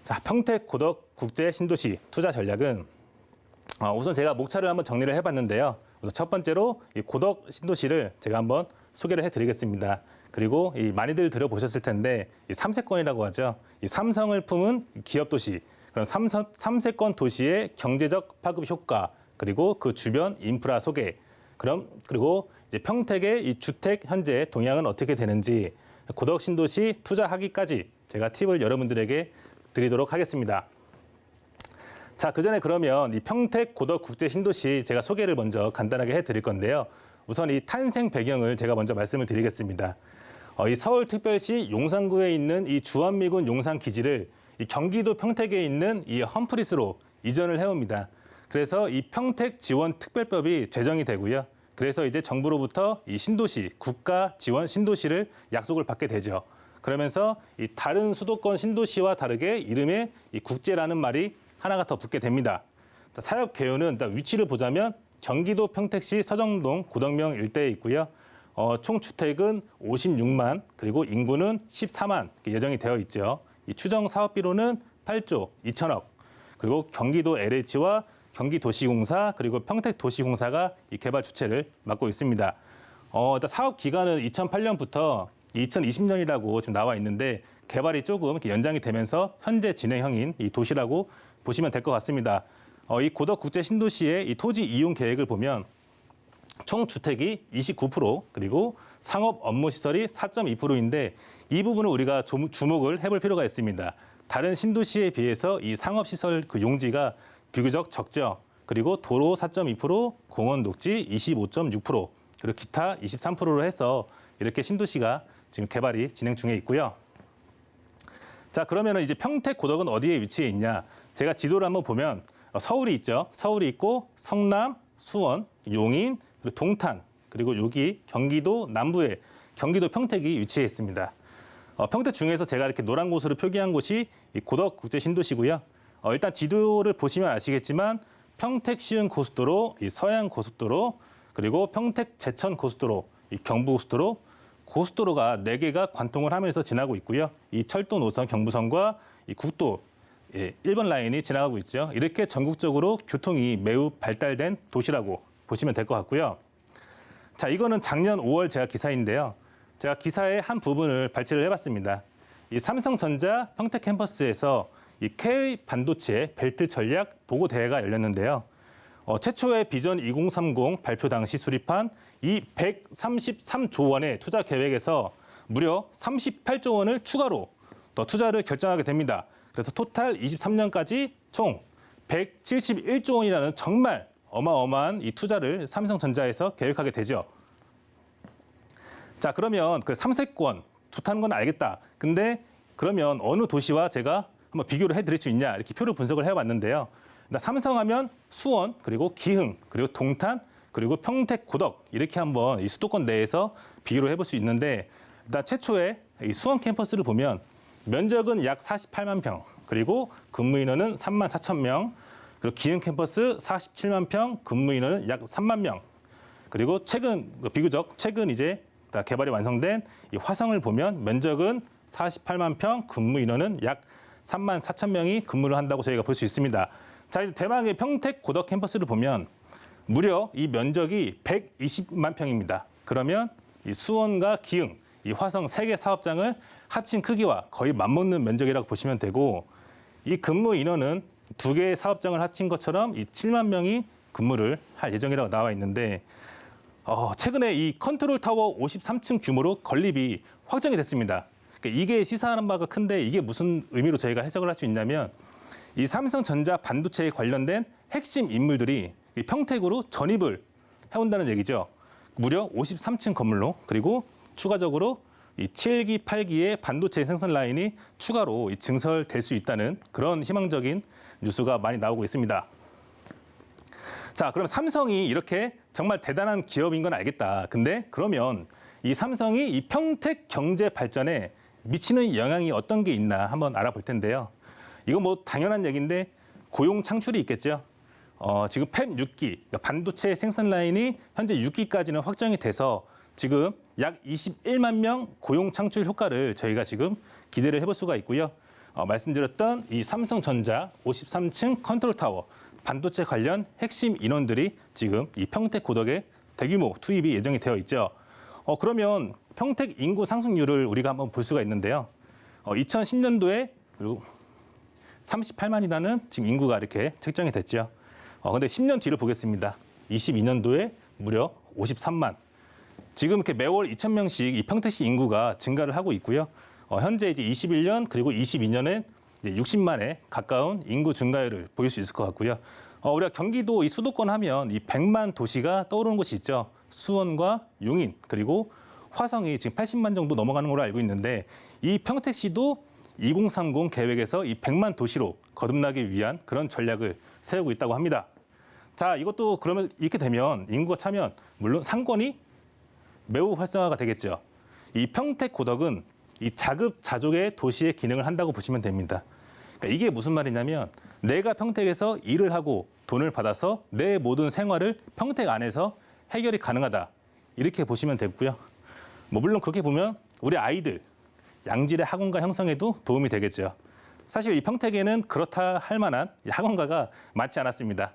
D: 자, 평택 고덕 국제 신도시 투자 전략은 우선 제가 목차를 한번 정리를 해봤는데요. 우선 첫 번째로 이 고덕 신도시를 제가 한번 소개를 해드리겠습니다. 그리고 이 많이들 들어보셨을 텐데 이 3세권이라고 하죠. 이 삼성을 품은 기업 도시, 그런 3세권 도시의 경제적 파급 효과. 그리고 그 주변 인프라 소개, 그리고 이제 평택의 이 주택 현재 동향은 어떻게 되는지 고덕 신도시 투자하기까지 제가 팁을 여러분들에게 드리도록 하겠습니다. 자, 그전에 그러면 이 평택 고덕 국제 신도시 제가 소개를 먼저 간단하게 해드릴 건데요. 우선 이 탄생 배경을 제가 먼저 말씀을 드리겠습니다. 이 서울특별시 용산구에 있는 이 주한미군 용산기지를 이 경기도 평택에 있는 이 험프리스로 이전을 해옵니다. 그래서 이 평택지원특별법이 제정이 되고요. 그래서 이제 정부로부터 이 신도시, 국가 지원 신도시를 약속을 받게 되죠. 그러면서 이 다른 수도권 신도시와 다르게 이름에 이 국제라는 말이 하나가 더 붙게 됩니다. 자, 사업 개요는 위치를 보자면 경기도 평택시 서정동 고덕명 일대에 있고요. 총 주택은 56만, 그리고 인구는 14만 예정이 되어 있죠. 이 추정 사업비로는 8조 2천억, 그리고 경기도 LH와 경기도시공사 그리고 평택도시공사가 이 개발 주체를 맡고 있습니다. 일단 사업 기간은 2008년부터 2020년이라고 지금 나와 있는데 개발이 조금 이렇게 연장이 되면서 현재 진행형인 이 도시라고 보시면 될 것 같습니다. 이 고덕 국제 신도시의 이 토지 이용 계획을 보면 총 주택이 29%, 그리고 상업 업무 시설이 4.2%인데 이 부분을 우리가 주목을 해볼 필요가 있습니다. 다른 신도시에 비해서 이 상업 시설 그 용지가 비교적 적죠. 그리고 도로 4.2%, 공원 녹지 25.6%, 그리고 기타 23%로 해서 이렇게 신도시가 지금 개발이 진행 중에 있고요. 자, 그러면 이제 평택 고덕은 어디에 위치해 있냐? 제가 지도를 한번 보면 서울이 있죠. 서울이 있고 성남, 수원, 용인, 그리고 동탄, 그리고 여기 경기도 남부에 경기도 평택이 위치해 있습니다. 평택 중에서 제가 이렇게 노란 곳으로 표기한 곳이 이 고덕 국제 신도시고요. 일단 지도를 보시면 아시겠지만 평택 시흥 고속도로, 이 서해안 고속도로, 그리고 평택 제천 고속도로, 이 경부 고속도로, 고속도로가 4개가 관통을 하면서 지나고 있고요. 이 철도 노선 경부선과 이 국도 1번 라인이 지나가고 있죠. 이렇게 전국적으로 교통이 매우 발달된 도시라고 보시면 될 것 같고요. 자, 이거는 작년 5월 제가 기사인데요. 제가 기사의 한 부분을 발췌를 해봤습니다. 이 삼성전자 평택 캠퍼스에서 이 K 반도체 벨트 전략 보고 대회가 열렸는데요. 최초의 비전 2030 발표 당시 수립한 이 133조 원의 투자 계획에서 무려 38조 원을 추가로 더 투자를 결정하게 됩니다. 그래서 토탈 23년까지 총 171조 원이라는 정말 어마어마한 이 투자를 삼성전자에서 계획하게 되죠. 자, 그러면 그 삼세권 좋다는 건 알겠다. 근데 그러면 어느 도시와 제가 한번 비교를 해드릴 수 있냐 이렇게 표를 분석을 해봤는데요. 삼성하면 수원, 그리고 기흥, 그리고 동탄, 그리고 평택, 고덕 이렇게 한번 이 수도권 내에서 비교를 해볼 수 있는데 일단 최초에 이 수원 캠퍼스를 보면 면적은 약 48만 평, 그리고 근무 인원은 3만 4천 명, 그리고 기흥 캠퍼스 47만 평, 근무 인원은 약 3만 명, 그리고 비교적 최근 이제 개발이 완성된 이 화성을 보면 면적은 48만 평, 근무 인원은 약 3만 4천 명이 근무를 한다고 저희가 볼 수 있습니다. 자, 이제 대망의 평택 고덕 캠퍼스를 보면 무려 이 면적이 120만 평입니다. 그러면 이 수원과 기흥, 이 화성 3개 사업장을 합친 크기와 거의 맞먹는 면적이라고 보시면 되고 이 근무 인원은 2개의 사업장을 합친 것처럼 이 7만 명이 근무를 할 예정이라고 나와 있는데 최근에 이 컨트롤 타워 53층 규모로 건립이 확정이 됐습니다. 그러니까 이게 시사하는 바가 큰데 이게 무슨 의미로 저희가 해석을 할 수 있냐면 이 삼성전자 반도체에 관련된 핵심 인물들이 이 평택으로 전입을 해온다는 얘기죠. 무려 53층 건물로, 그리고 추가적으로 이 7기, 8기의 반도체 생산 라인이 추가로 증설될 수 있다는 그런 희망적인 뉴스가 많이 나오고 있습니다. 자, 그럼 삼성이 이렇게 정말 대단한 기업인 건 알겠다. 근데 그러면 이 삼성이 이 평택 경제 발전에 미치는 영향이 어떤 게 있나 한번 알아볼 텐데요. 이건 뭐 당연한 얘기인데 고용 창출이 있겠죠. 지금 팹 6기, 그러니까 반도체 생산 라인이 현재 6기까지는 확정이 돼서 지금 약 21만 명 고용 창출 효과를 저희가 지금 기대를 해볼 수가 있고요. 말씀드렸던 이 삼성전자 53층 컨트롤 타워 반도체 관련 핵심 인원들이 지금 이 평택 고덕에 대규모 투입이 예정이 되어 있죠. 그러면 평택 인구 상승률을 우리가 한번 볼 수가 있는데요. 2010년도에 38만이라는 지금 인구가 이렇게 책정이 됐죠. 근데 10년 뒤를 보겠습니다. 22년도에 무려 53만. 지금 이렇게 매월 2,000명씩 이 평택시 인구가 증가를 하고 있고요. 현재 이제 21년 그리고 22년에 이제 60만에 가까운 인구 증가율을 보일 수 있을 것 같고요. 우리가 경기도 이 수도권 하면 이 100만 도시가 떠오르는 곳이 있죠. 수원과 용인 그리고 화성이 지금 80만 정도 넘어가는 걸로 알고 있는데 이 평택시도 2030 계획에서 이 100만 도시로 거듭나기 위한 그런 전략을 세우고 있다고 합니다. 자, 이것도 그러면 이렇게 되면 인구가 차면 물론 상권이 매우 활성화가 되겠죠. 이 평택 고덕은 이 자급자족의 도시의 기능을 한다고 보시면 됩니다. 그러니까 이게 무슨 말이냐면 내가 평택에서 일을 하고 돈을 받아서 내 모든 생활을 평택 안에서 해결이 가능하다. 이렇게 보시면 되고요. 물론 그렇게 보면 우리 아이들 양질의 학원가 형성에도 도움이 되겠죠. 사실 이 평택에는 그렇다 할 만한 학원가가 많지 않았습니다.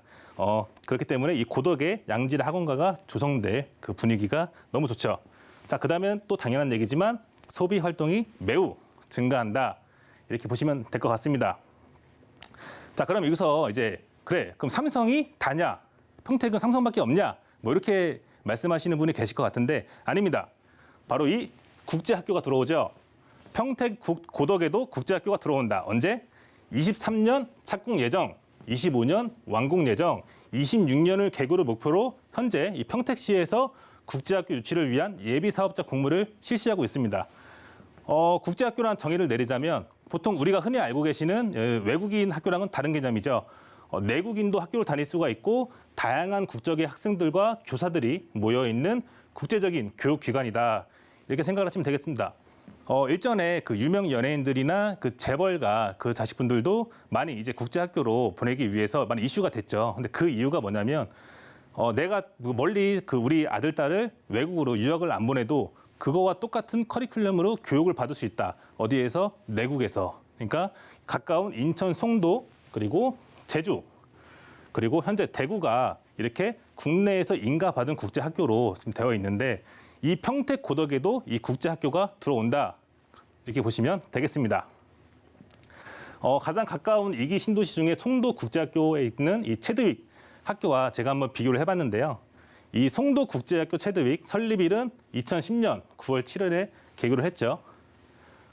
D: 그렇기 때문에 이 고덕의 양질의 학원가가 조성될 그 분위기가 너무 좋죠. 자, 그다음엔 또 당연한 얘기지만 소비 활동이 매우 증가한다. 이렇게 보시면 될 것 같습니다. 자, 그럼 여기서 이제 그래, 그럼 삼성이 다냐? 평택은 삼성밖에 없냐? 뭐 이렇게 말씀하시는 분이 계실 것 같은데 아닙니다. 바로 이 국제학교가 들어오죠. 평택 고덕에도 국제학교가 들어온다. 언제? 23년 착공 예정, 25년 완공 예정, 26년을 개교를 목표로 현재 이 평택시에서 국제학교 유치를 위한 예비 사업자 공모를 실시하고 있습니다. 국제학교란 정의를 내리자면 보통 우리가 흔히 알고 계시는 외국인 학교랑은 다른 개념이죠. 내국인도 학교를 다닐 수가 있고 다양한 국적의 학생들과 교사들이 모여 있는 국제적인 교육기관이다. 이렇게 생각을 하시면 되겠습니다. 일전에 그 유명 연예인들이나 그 재벌가 그 자식분들도 많이 이제 국제학교로 보내기 위해서 많이 이슈가 됐죠. 근데 그 이유가 뭐냐면 내가 멀리 그 우리 아들, 딸을 외국으로 유학을 안 보내도 그거와 똑같은 커리큘럼으로 교육을 받을 수 있다. 어디에서? 내국에서. 그러니까 가까운 인천, 송도, 그리고 제주, 그리고 현재 대구가 이렇게 국내에서 인가받은 국제학교로 지금 되어 있는데 이 평택 고덕에도 이 국제학교가 들어온다. 이렇게 보시면 되겠습니다. 가장 가까운 2기 신도시 중에 송도 국제학교에 있는 이 체드윅 학교와 제가 한번 비교를 해봤는데요. 이 송도 국제학교 체드윅 설립일은 2010년 9월 7일에 개교를 했죠.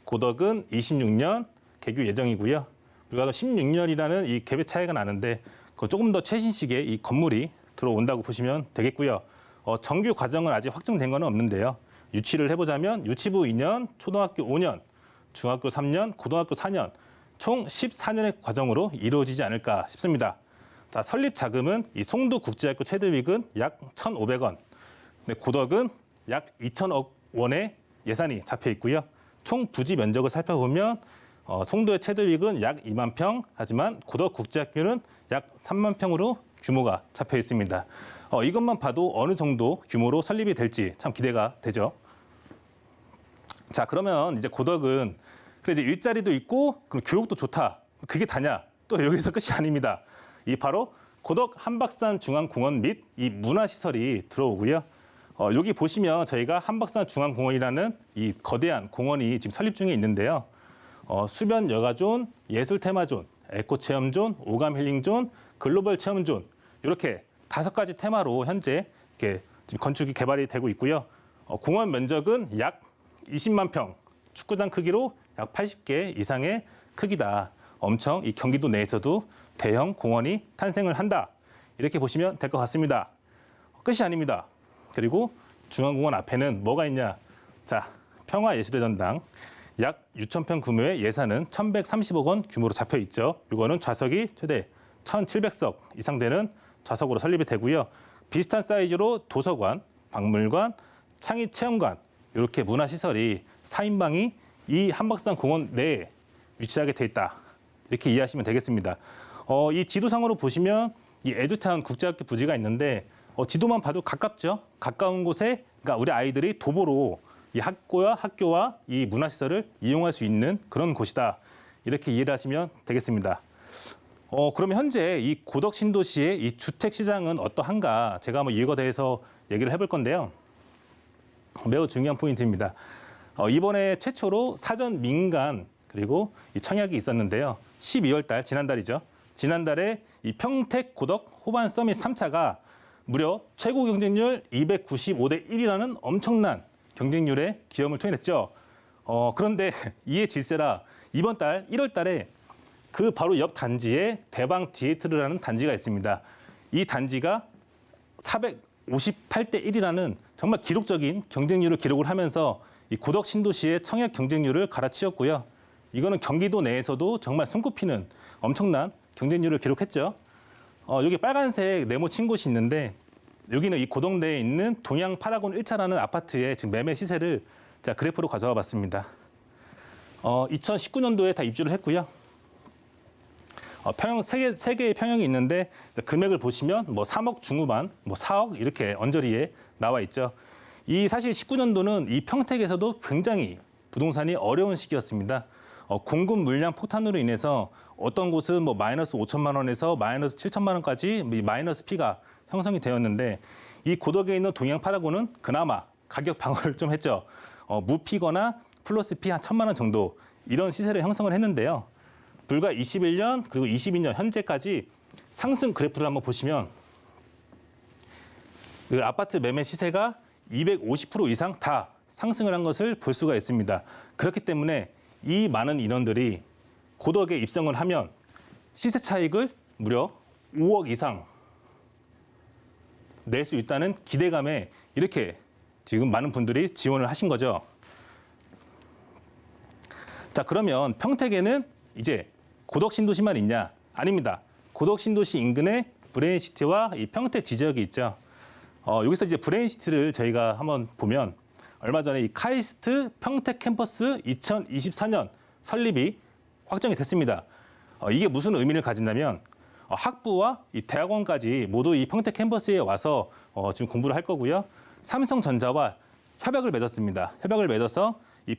D: 고덕은 26년 개교 예정이고요. 우리가 16년이라는 이 갭의 차이가 나는데 조금 더 최신식의 이 건물이 들어온다고 보시면 되겠고요. 정규 과정은 아직 확정된 건 없는데요. 유치를 해보자면 유치부 2년, 초등학교 5년, 중학교 3년, 고등학교 4년, 총 14년의 과정으로 이루어지지 않을까 싶습니다. 자, 설립 자금은 이 송도 국제학교 체드윅은 약 1,500원, 고덕은 약 2천억 원의 예산이 잡혀 있고요. 총 부지 면적을 살펴보면 송도의 체드윅은 약 2만 평, 하지만 고덕 국제학교는 약 3만 평으로 규모가 잡혀 있습니다. 이것만 봐도 어느 정도 규모로 설립이 될지 참 기대가 되죠. 자, 그러면 이제 고덕은 그래 이제 일자리도 있고 그럼 교육도 좋다. 그게 다냐? 또 여기서 끝이 아닙니다. 이 바로 고덕 한박산 중앙공원 및 이 문화시설이 들어오고요. 여기 보시면 저희가 한박산 중앙공원이라는 이 거대한 공원이 지금 설립 중에 있는데요. 수변 여가존, 예술 테마존, 에코 체험존, 오감 힐링존, 글로벌 체험존 이렇게 5가지 테마로 현재 이렇게 지금 건축이 개발이 되고 있고요. 공원 면적은 약 20만 평, 축구장 크기로 약 80개 이상의 크기다. 엄청 이 경기도 내에서도 대형 공원이 탄생을 한다. 이렇게 보시면 될 것 같습니다. 끝이 아닙니다. 그리고 중앙공원 앞에는 뭐가 있냐? 자, 평화예술의 전당. 약 6,000평 규모의 예산은 1,130억 원 규모로 잡혀 있죠. 이거는 좌석이 최대 1,700석 이상 되는 좌석으로 설립이 되고요. 비슷한 사이즈로 도서관, 박물관, 창의 체험관 이렇게 문화시설이 4인방이 이 한박산 공원 내에 위치하게 돼 있다. 이렇게 이해하시면 되겠습니다. 이 지도상으로 보시면 이 에듀타운 국제학교 부지가 있는데 지도만 봐도 가깝죠. 가까운 곳에 그러니까 우리 아이들이 도보로 이 학교와 이 문화시설을 이용할 수 있는 그런 곳이다. 이렇게 이해를 하시면 되겠습니다. 그러면 현재 이 고덕 신도시의 이 주택 시장은 어떠한가? 제가 한번 이거에 대해서 얘기를 해볼 건데요. 매우 중요한 포인트입니다. 이번에 최초로 사전 민간 그리고 이 청약이 있었는데요. 12월 달 지난달이죠. 지난달에 이 평택 고덕 호반 서밋 3차가 무려 최고 경쟁률 295대 1이라는 엄청난 경쟁률의 기염을 토해냈죠. 그런데 이에 질세라 이번 달 1월 달에 그 바로 옆 단지에 대방 디에트르라는 단지가 있습니다. 이 단지가 458대 1이라는 정말 기록적인 경쟁률을 기록을 하면서 이 고덕 신도시의 청약 경쟁률을 갈아치웠고요. 이거는 경기도 내에서도 정말 손꼽히는 엄청난 경쟁률을 기록했죠. 여기 빨간색 네모 친 곳이 있는데 여기는 이 고덕내에 있는 동양 파라곤 1차라는 아파트의 지금 매매 시세를 제가 그래프로 가져와 봤습니다. 2019년도에 다 입주를 했고요. 평형 세 개의 평형이 있는데 금액을 보시면 뭐 3억 중후반, 뭐 4억 이렇게 언저리에 나와 있죠. 이 사실 19년도는 이 평택에서도 굉장히 부동산이 어려운 시기였습니다. 공급 물량 폭탄으로 인해서 어떤 곳은 뭐 마이너스 5천만 원에서 마이너스 7천만 원까지 마이너스 P가 형성이 되었는데 이 고덕에 있는 동양 파라곤은 그나마 가격 방어를 좀 했죠. 무피거나 플러스 P 한 1,000만 원 정도 이런 시세를 형성을 했는데요. 불과 21년 그리고 22년 현재까지 상승 그래프를 한번 보시면 그 아파트 매매 시세가 250% 이상 다 상승을 한 것을 볼 수가 있습니다. 그렇기 때문에 이 많은 인원들이 고덕에 입성을 하면 시세 차익을 무려 5억 이상 낼 수 있다는 기대감에 이렇게 지금 많은 분들이 지원을 하신 거죠. 자, 그러면 평택에는 이제 고덕 신도시만 있냐? 아닙니다. 고덕 신도시 인근에 브레인시티와 이 평택 지지역이 있죠. 여기서 이제 브레인시티를 저희가 한번 보면 얼마 전에 이 카이스트 평택 캠퍼스 2024년 설립이 확정이 됐습니다. 이게 무슨 의미를 가진다면 학부와 이 대학원까지 모두 이 평택 캠퍼스에 와서 지금 공부를 할 거고요. 삼성전자와 협약을 맺었습니다. 협약을 맺어서 이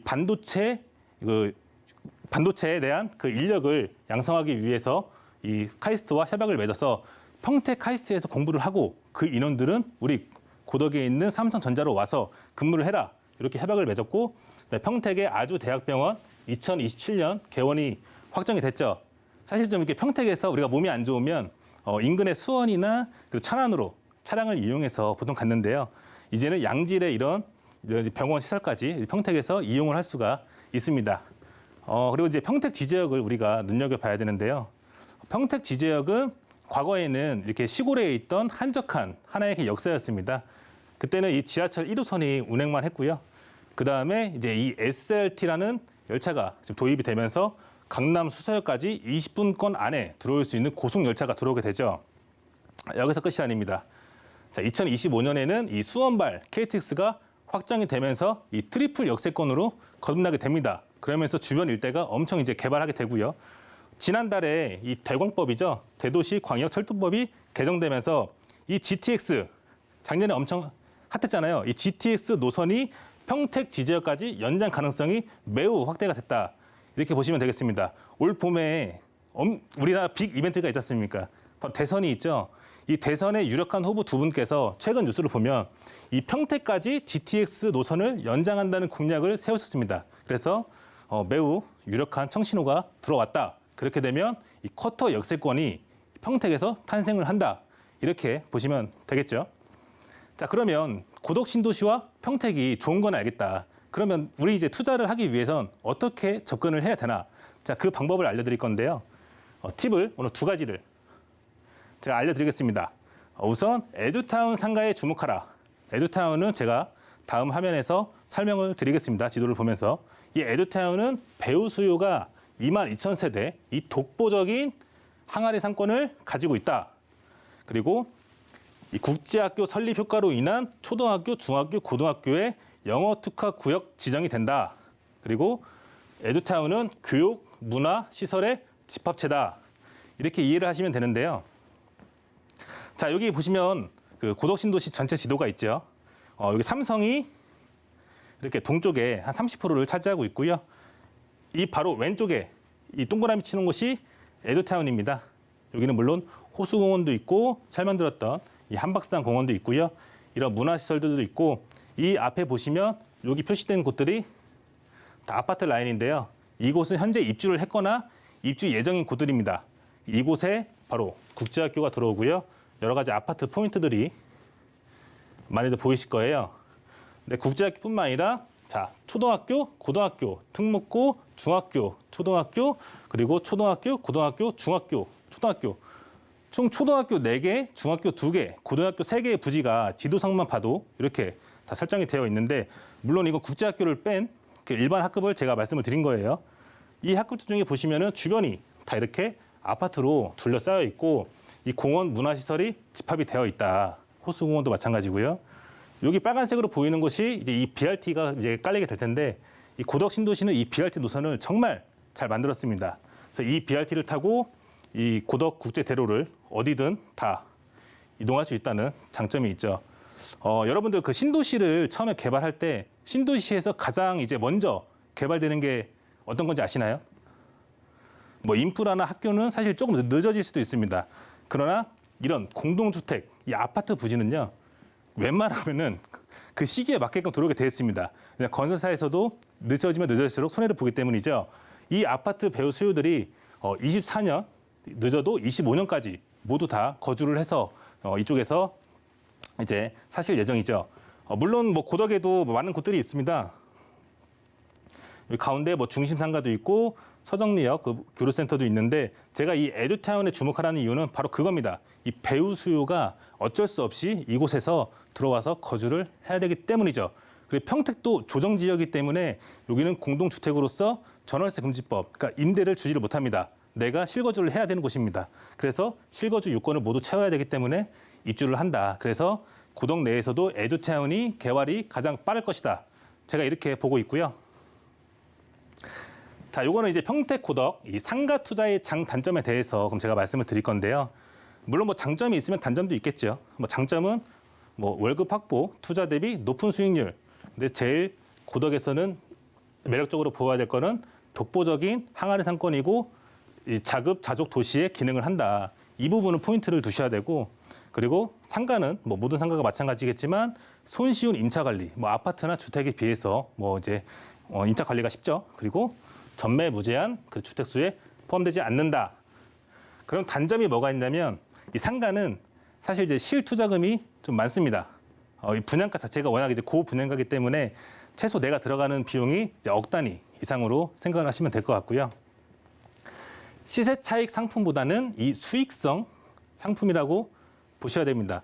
D: 반도체에 대한 그 인력을 양성하기 위해서 이 카이스트와 협약을 맺어서 평택 카이스트에서 공부를 하고 그 인원들은 우리 고덕에 있는 삼성전자로 와서 근무를 해라. 이렇게 협약을 맺었고 평택의 아주대학병원 2027년 개원이 확정이 됐죠. 사실 좀 이렇게 평택에서 우리가 몸이 안 좋으면 인근의 수원이나 그 천안으로 차량을 이용해서 보통 갔는데요. 이제는 양질의 이런 병원 시설까지 평택에서 이용을 할 수가 있습니다. 그리고 이제 평택 지지역을 우리가 눈여겨봐야 되는데요. 평택 지지역은 과거에는 이렇게 시골에 있던 한적한 하나의 역사였습니다. 그때는 이 지하철 1호선이 운행만 했고요. 그 다음에 이제 이 SRT라는 열차가 지금 도입이 되면서 강남 수서역까지 20분권 안에 들어올 수 있는 고속 열차가 들어오게 되죠. 여기서 끝이 아닙니다. 자, 2025년에는 이 수원발 KTX가 확장이 되면서 이 트리플 역세권으로 거듭나게 됩니다. 그러면서 주변 일대가 엄청 이제 개발하게 되고요. 지난달에 이 대광법이죠. 대도시 광역철도법이 개정되면서 이 GTX 작년에 엄청 핫했잖아요. 이 GTX 노선이 평택 지지역까지 연장 가능성이 매우 확대가 됐다. 이렇게 보시면 되겠습니다. 올 봄에 우리나라 빅 이벤트가 있지 않습니까? 바로 대선이 있죠. 이 대선의 유력한 후보 두 분께서 최근 뉴스를 보면 이 평택까지 GTX 노선을 연장한다는 공약을 세우셨습니다. 그래서 매우 유력한 청신호가 들어왔다. 그렇게 되면 이 쿼터 역세권이 평택에서 탄생을 한다. 이렇게 보시면 되겠죠. 자, 그러면 고덕 신도시와 평택이 좋은 건 알겠다. 그러면 우리 이제 투자를 하기 위해선 어떻게 접근을 해야 되나? 자, 그 방법을 알려드릴 건데요. 팁을 오늘 두 가지를 제가 알려드리겠습니다. 우선 에듀타운 상가에 주목하라. 에듀타운은 제가 다음 화면에서 설명을 드리겠습니다. 지도를 보면서. 이 에듀타운은 배우 수요가 22,000세대, 이 독보적인 항아리 상권을 가지고 있다. 그리고 이 국제학교 설립 효과로 인한 초등학교, 중학교, 고등학교의 영어 특화 구역 지정이 된다. 그리고 에듀타운은 교육, 문화, 시설의 집합체다. 이렇게 이해를 하시면 되는데요. 자, 여기 보시면 그 고덕 신도시 전체 지도가 있죠. 여기 삼성이 이렇게 동쪽에 한 30%를 차지하고 있고요. 이 바로 왼쪽에 이 동그라미 치는 곳이 에듀타운입니다. 여기는 물론 호수공원도 있고 설명드렸던 이 한박산 공원도 있고요. 이런 문화시설들도 있고 이 앞에 보시면 여기 표시된 곳들이 다 아파트 라인인데요. 이곳은 현재 입주를 했거나 입주 예정인 곳들입니다. 이곳에 바로 국제학교가 들어오고요. 여러 가지 아파트 포인트들이 많이들 보이실 거예요. 근데 국제학교뿐만 아니라 자, 초등학교, 고등학교, 특목고, 중학교, 초등학교, 그리고 초등학교, 고등학교, 중학교, 초등학교. 총 초등학교 4개, 중학교 2개, 고등학교 3개의 부지가 지도상만 봐도 이렇게 다 설정이 되어 있는데, 물론 이거 국제학교를 뺀 그 일반 학급을 제가 말씀을 드린 거예요. 이 학급들 중에 보시면은 주변이 다 이렇게 아파트로 둘러싸여 있고, 이 공원 문화시설이 집합이 되어 있다. 호수공원도 마찬가지고요. 여기 빨간색으로 보이는 곳이 이제 이 BRT가 이제 깔리게 될 텐데, 이 고덕 신도시는 이 BRT 노선을 정말 잘 만들었습니다. 그래서 이 BRT를 타고 이 고덕 국제 대로를 어디든 다 이동할 수 있다는 장점이 있죠. 여러분들 그 신도시를 처음에 개발할 때 신도시에서 가장 이제 먼저 개발되는 게 어떤 건지 아시나요? 뭐 인프라나 학교는 사실 조금 늦어질 수도 있습니다. 그러나 이런 공동주택, 이 아파트 부지는요, 웬만하면은 그 시기에 맞게끔 들어오게 되어 있습니다. 그냥 건설사에서도 늦어지면 늦어질수록 손해를 보기 때문이죠. 이 아파트 배후 수요들이 24년, 늦어도 25년까지 모두 다 거주를 해서 이쪽에서 이제 사실 예정이죠. 물론 뭐 고덕에도 많은 곳들이 있습니다. 여기 가운데 뭐 중심상가도 있고 서정리역 그 교류센터도 있는데, 제가 이 에듀타운에 주목하라는 이유는 바로 그겁니다. 이 배우 수요가 어쩔 수 없이 이곳에서 들어와서 거주를 해야 되기 때문이죠. 그리고 평택도 조정지역이기 때문에 여기는 공동주택으로서 전월세 금지법, 그러니까 임대를 주지를 못합니다. 내가 실거주를 해야 되는 곳입니다. 그래서 실거주 요건을 모두 채워야 되기 때문에 입주를 한다. 그래서 고덕 내에서도 에듀타운이 개발이 가장 빠를 것이다. 제가 이렇게 보고 있고요. 자, 요거는 이제 평택 고덕 이 상가 투자의 장단점에 대해서 그럼 제가 말씀을 드릴 건데요. 물론 뭐 장점이 있으면 단점도 있겠죠. 뭐 장점은 뭐 월급 확보, 투자 대비 높은 수익률. 근데 제일 고덕에서는 매력적으로 보아야 될 거는 독보적인 항아리 상권이고 이 자급 자족 도시의 기능을 한다. 이 부분은 포인트를 두셔야 되고, 그리고 상가는 뭐 모든 상가가 마찬가지겠지만 손쉬운 임차 관리, 뭐 아파트나 주택에 비해서 뭐 이제 임차 관리가 쉽죠. 그리고 전매 무제한 그 주택수에 포함되지 않는다. 그럼 단점이 뭐가 있냐면 이 상가는 사실 이제 실투자금이 좀 많습니다. 이 분양가 자체가 워낙 이제 고분양가이기 때문에 최소 내가 들어가는 비용이 이제 억 단위 이상으로 생각을 하시면 될 것 같고요. 시세 차익 상품보다는 이 수익성 상품이라고 보셔야 됩니다.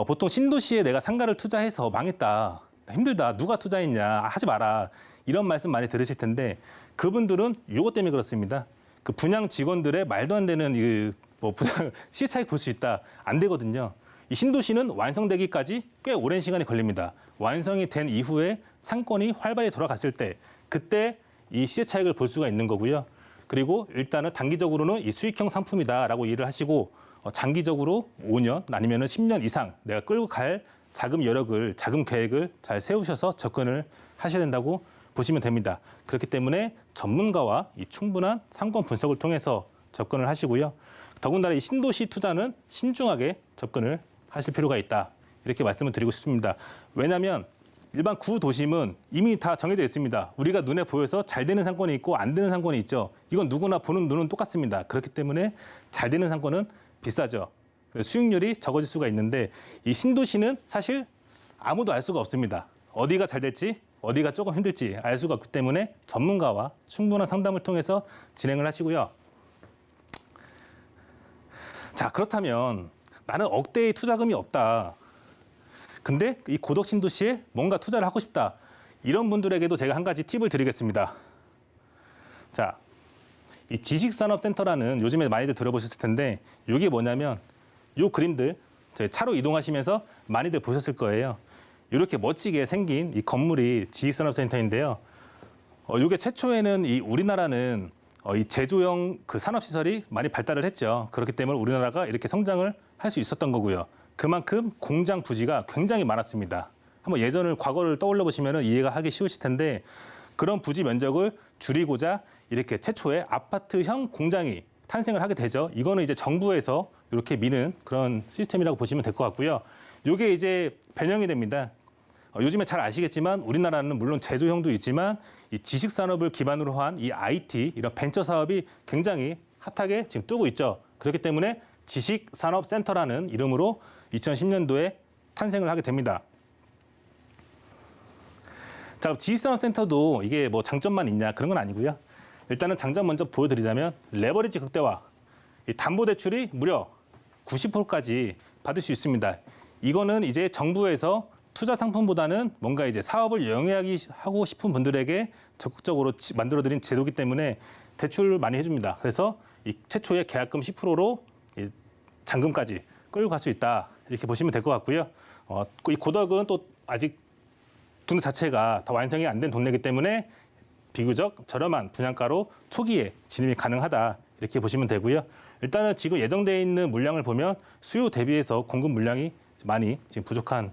D: 보통 신도시에 내가 상가를 투자해서 망했다, 힘들다, 누가 투자했냐, 하지 마라, 이런 말씀 많이 들으실 텐데 그분들은 이것 때문에 그렇습니다. 그 분양 직원들의 말도 안 되는 뭐 분양 시세 차익 볼 수 있다, 안 되거든요. 이 신도시는 완성되기까지 꽤 오랜 시간이 걸립니다. 완성이 된 이후에 상권이 활발히 돌아갔을 때 그때 이 시세 차익을 볼 수가 있는 거고요. 그리고 일단은 단기적으로는 이 수익형 상품이다라고 이해를 하시고 장기적으로 5년 아니면 10년 이상 내가 끌고 갈 자금 여력을, 자금 계획을 잘 세우셔서 접근을 하셔야 된다고 보시면 됩니다. 그렇기 때문에 전문가와 이 충분한 상권 분석을 통해서 접근을 하시고요. 더군다나 이 신도시 투자는 신중하게 접근을 하실 필요가 있다. 이렇게 말씀을 드리고 싶습니다. 왜냐하면 일반 구도심은 이미 다 정해져 있습니다. 우리가 눈에 보여서 잘 되는 상권이 있고 안 되는 상권이 있죠. 이건 누구나 보는 눈은 똑같습니다. 그렇기 때문에 잘 되는 상권은 비싸죠. 수익률이 적어질 수가 있는데 이 신도시는 사실 아무도 알 수가 없습니다. 어디가 잘 될지, 어디가 조금 힘들지 알 수가 없기 때문에 전문가와 충분한 상담을 통해서 진행을 하시고요. 자, 그렇다면 나는 억대의 투자금이 없다. 근데 이 고덕 신도시에 뭔가 투자를 하고 싶다. 이런 분들에게도 제가 한 가지 팁을 드리겠습니다. 자, 이 지식산업센터라는 요즘에 많이들 들어보셨을 텐데 이게 뭐냐면 요 그림들 저희 차로 이동하시면서 많이들 보셨을 거예요. 이렇게 멋지게 생긴 이 건물이 지식산업센터인데요. 이게 최초에는 이 우리나라는 이 제조형 그 산업시설이 많이 발달을 했죠. 그렇기 때문에 우리나라가 이렇게 성장을 할 수 있었던 거고요. 그만큼 공장 부지가 굉장히 많았습니다. 한번 예전을 과거를 떠올려 보시면 이해가 하기 쉬우실 텐데 그런 부지 면적을 줄이고자 이렇게 최초의 아파트형 공장이 탄생을 하게 되죠. 이거는 이제 정부에서 이렇게 미는 그런 시스템이라고 보시면 될 것 같고요. 이게 이제 변형이 됩니다. 요즘에 잘 아시겠지만 우리나라는 물론 제조형도 있지만 이 지식 산업을 기반으로 한 이 IT 이런 벤처 사업이 굉장히 핫하게 지금 뜨고 있죠. 그렇기 때문에 지식산업센터라는 이름으로 2010년도에 탄생을 하게 됩니다. 자, 지식산업센터도 이게 뭐 장점만 있냐 그런 건 아니고요. 일단은 장점 먼저 보여드리자면 레버리지 극대화, 이 담보대출이 무려 90%까지 받을 수 있습니다. 이거는 이제 정부에서 투자 상품보다는 뭔가 이제 사업을 영위하고 싶은 분들에게 적극적으로 만들어드린 제도이기 때문에 대출 많이 해줍니다. 그래서 이 최초의 계약금 10%로 잔금까지 끌고 갈 수 있다 이렇게 보시면 될 것 같고요. 이 고덕은 또 아직 동네 자체가 더 완성이 안 된 동네이기 때문에 비교적 저렴한 분양가로 초기에 진입이 가능하다 이렇게 보시면 되고요. 일단은 지금 예정돼 있는 물량을 보면 수요 대비해서 공급 물량이 많이 지금 부족한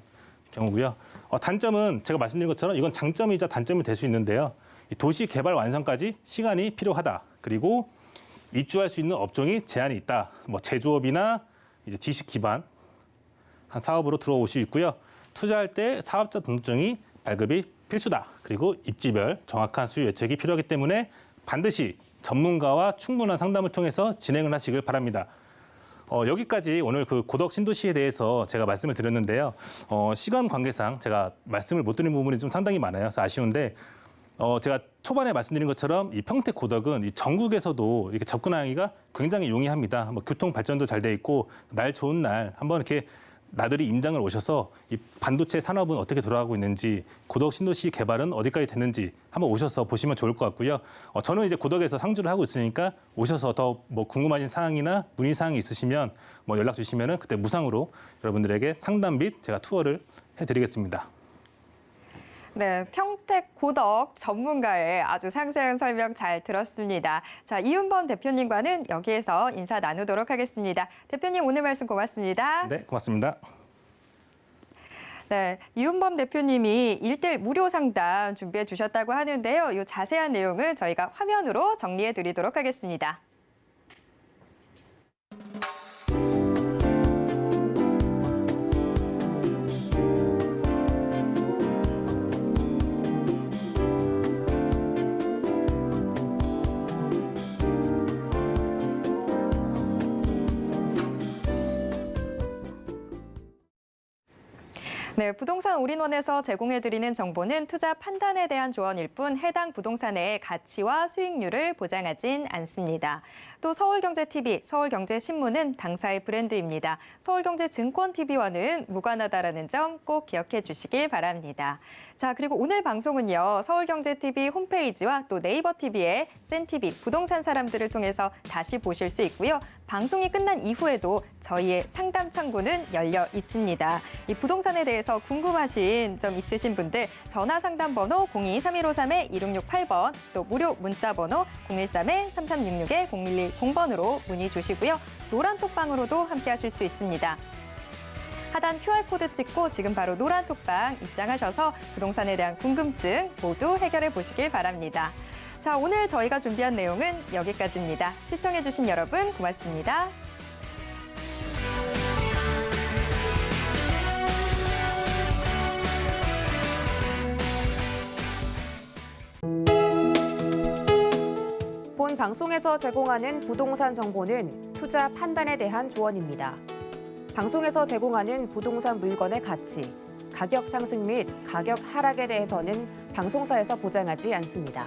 D: 경우고요. 단점은 제가 말씀드린 것처럼 이건 장점이자 단점이 될 수 있는데요. 이 도시 개발 완성까지 시간이 필요하다. 그리고 입주할 수 있는 업종이 제한이 있다. 뭐 제조업이나 이제 지식 기반 한 사업으로 들어올 수 있고요. 투자할 때 사업자 등록증이 발급이 필수다. 그리고 입지별 정확한 수요 예측이 필요하기 때문에 반드시 전문가와 충분한 상담을 통해서 진행을 하시길 바랍니다. 여기까지 오늘 그 고덕 신도시에 대해서 제가 말씀을 드렸는데요. 시간 관계상 제가 말씀을 못 드린 부분이 좀 상당히 많아요. 그래서 아쉬운데 제가 초반에 말씀드린 것처럼 이 평택 고덕은 이 전국에서도 이렇게 접근하기가 굉장히 용이합니다. 뭐 교통 발전도 잘 돼 있고 날 좋은 날 한번 이렇게 나들이 임장을 오셔서 이 반도체 산업은 어떻게 돌아가고 있는지, 고덕 신도시 개발은 어디까지 됐는지 한번 오셔서 보시면 좋을 것 같고요. 저는 이제 고덕에서 상주를 하고 있으니까 오셔서 더 뭐 궁금하신 사항이나 문의 사항이 있으시면 뭐 연락 주시면은 그때 무상으로 여러분들에게 상담 및 제가 투어를 해드리겠습니다.
B: 네, 평택 고덕 전문가의 아주 상세한 설명 잘 들었습니다. 자, 이윤범 대표님과는 여기에서 인사 나누도록 하겠습니다. 대표님 오늘 말씀 고맙습니다.
D: 네, 고맙습니다.
B: 네, 이윤범 대표님이 1대1 무료 상담 준비해 주셨다고 하는데요. 이 자세한 내용은 저희가 화면으로 정리해 드리도록 하겠습니다. 네, 부동산 올인원에서 제공해드리는 정보는 투자 판단에 대한 조언일 뿐 해당 부동산의 가치와 수익률을 보장하진 않습니다. 또 서울경제TV, 서울경제신문은 당사의 브랜드입니다. 서울경제증권TV와는 무관하다라는 점 꼭 기억해 주시길 바랍니다. 자, 그리고 오늘 방송은요, 서울경제TV 홈페이지와 또 네이버TV의 센TV 부동산 사람들을 통해서 다시 보실 수 있고요. 방송이 끝난 이후에도 저희의 상담 창구는 열려 있습니다. 이 부동산에 대해서 궁금하신 점 있으신 분들 전화 상담 번호 02-3153-2668번 또 무료 문자 번호 013-3366-0110번으로 문의 주시고요. 노란 톡방으로도 함께 하실 수 있습니다. 하단 QR코드 찍고 지금 바로 노란 톡방 입장하셔서 부동산에 대한 궁금증 모두 해결해 보시길 바랍니다. 자, 오늘 저희가 준비한 내용은 여기까지입니다. 시청해주신 여러분 고맙습니다.
A: 본 방송에서 제공하는 부동산 정보는 투자 판단에 대한 조언입니다. 방송에서 제공하는 부동산 물건의 가치, 가격 상승 및 가격 하락에 대해서는 방송사에서 보장하지 않습니다.